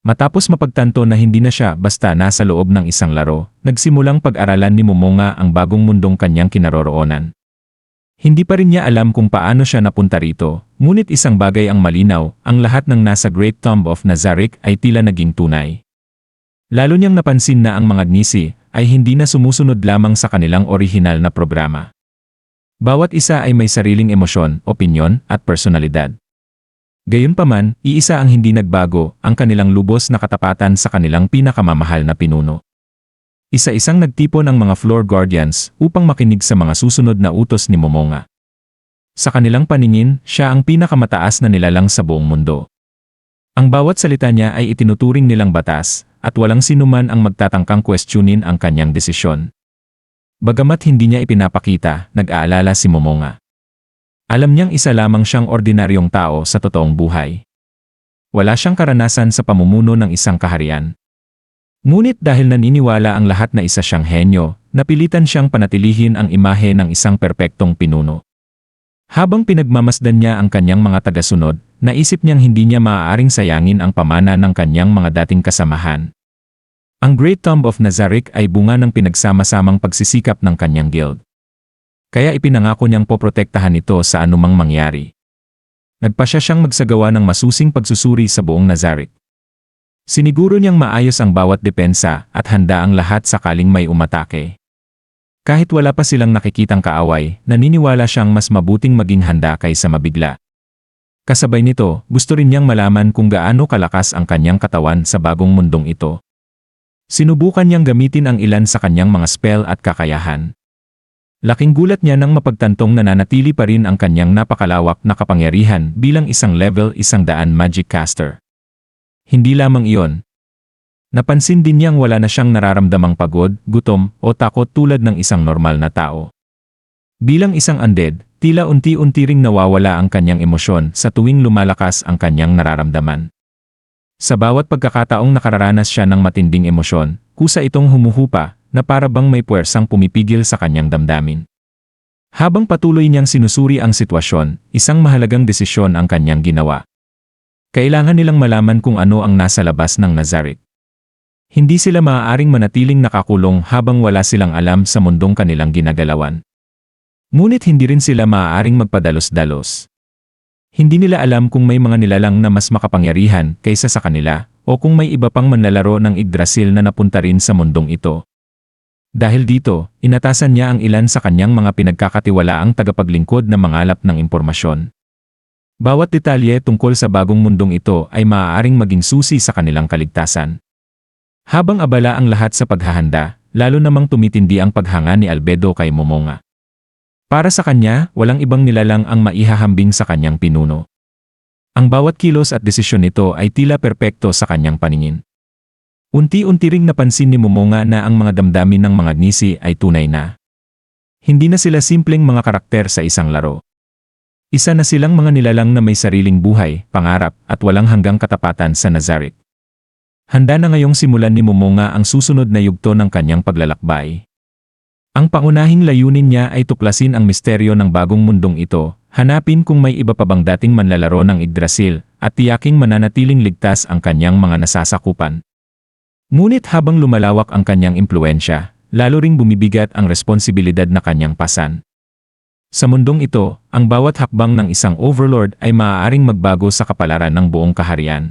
Matapos mapagtanto na hindi na siya basta nasa loob ng isang laro, nagsimulang pag-aralan ni Momonga ang bagong mundong kanyang kinaroroonan. Hindi pa rin niya alam kung paano siya napunta rito, ngunit isang bagay ang malinaw, ang lahat ng nasa Great Tomb of Nazarick ay tila naging tunay. Lalo niyang napansin na ang mga Gnisi ay hindi na sumusunod lamang sa kanilang orihinal na programa. Bawat isa ay may sariling emosyon, opinyon, at personalidad. Gayunpaman, iisa ang hindi nagbago, ang kanilang lubos na katapatan sa kanilang pinakamamahal na pinuno. Isa-isang nagtipon ang mga Floor Guardians upang makinig sa mga susunod na utos ni Momonga. Sa kanilang paningin, siya ang pinakamataas na nilalang sa buong mundo. Ang bawat salita niya ay itinuturing nilang batas, at walang sinuman ang magtatangkang questionin ang kanyang desisyon. Bagamat hindi niya ipinapakita, nag-aalala si Momonga. Alam niyang isa lamang siyang ordinaryong tao sa totoong buhay. Wala siyang karanasan sa pamumuno ng isang kaharian. Ngunit dahil naniniwala ang lahat na isa siyang henyo, napilitan siyang panatilihin ang imahe ng isang perpektong pinuno. Habang pinagmamasdan niya ang kanyang mga tagasunod, naisip niyang hindi niya maaaring sayangin ang pamana ng kanyang mga dating kasamahan. Ang Great Tomb of Nazarick ay bunga ng pinagsama-samang pagsisikap ng kanyang guild. Kaya ipinangako niyang poprotektahan ito sa anumang mangyari. Nagpasya siyang magsagawa ng masusing pagsusuri sa buong Nazarick. Siniguro niyang maayos ang bawat depensa at handa ang lahat sakaling may umatake. Kahit wala pa silang nakikitang kaaway, naniniwala siyang mas mabuting maging handa kaysa mabigla. Kasabay nito, gusto rin niyang malaman kung gaano kalakas ang kanyang katawan sa bagong mundong ito. Sinubukan niyang gamitin ang ilan sa kanyang mga spell at kakayahan. Laking gulat niya nang mapagtantong nananatili pa rin ang kanyang napakalawak na kapangyarihan bilang isang level 100 magic caster. Hindi lamang iyon. Napansin din niyang wala na siyang nararamdamang pagod, gutom, o takot tulad ng isang normal na tao. Bilang isang undead, tila unti-unti ring nawawala ang kanyang emosyon sa tuwing lumalakas ang kanyang nararamdaman. Sa bawat pagkakataong nakararanas siya ng matinding emosyon, kusa itong humuhupa, na para bang may puwersang pumipigil sa kanyang damdamin. Habang patuloy niyang sinusuri ang sitwasyon, isang mahalagang desisyon ang kanyang ginawa. Kailangan nilang malaman kung ano ang nasa labas ng Nazarick. Hindi sila maaaring manatiling nakakulong habang wala silang alam sa mundong kanilang ginagalawan. Ngunit hindi rin sila maaaring magpadalos-dalos. Hindi nila alam kung may mga nilalang na mas makapangyarihan kaysa sa kanila, o kung may iba pang manlalaro ng Yggdrasil na napunta rin sa mundong ito. Dahil dito, inatasan niya ang ilan sa kanyang mga pinagkakatiwalaang tagapaglingkod na mangalap ng impormasyon. Bawat detalye tungkol sa bagong mundong ito ay maaaring maging susi sa kanilang kaligtasan. Habang abala ang lahat sa paghahanda, lalo namang tumitindi ang paghanga ni Albedo kay Momonga. Para sa kanya, walang ibang nilalang ang maihahambing sa kanyang pinuno. Ang bawat kilos at desisyon nito ay tila perpekto sa kanyang paningin. Unti-unti ring napansin ni Momonga na ang mga damdamin ng mga Gnisi ay tunay na. Hindi na sila simpleng mga karakter sa isang laro. Isa na silang mga nilalang na may sariling buhay, pangarap, at walang hanggang katapatan sa Nazarick. Handa na ngayong simulan ni Momonga ang susunod na yugto ng kanyang paglalakbay. Ang pangunahing layunin niya ay tuklasin ang misteryo ng bagong mundong ito, hanapin kung may iba pa bang dating manlalaro ng Yggdrasil, at tiyaking mananatiling ligtas ang kanyang mga nasasakupan. Ngunit habang lumalawak ang kanyang impluensya, lalo ring bumibigat ang responsibilidad na kanyang pasan. Sa mundong ito, ang bawat hakbang ng isang overlord ay maaaring magbago sa kapalaran ng buong kaharian.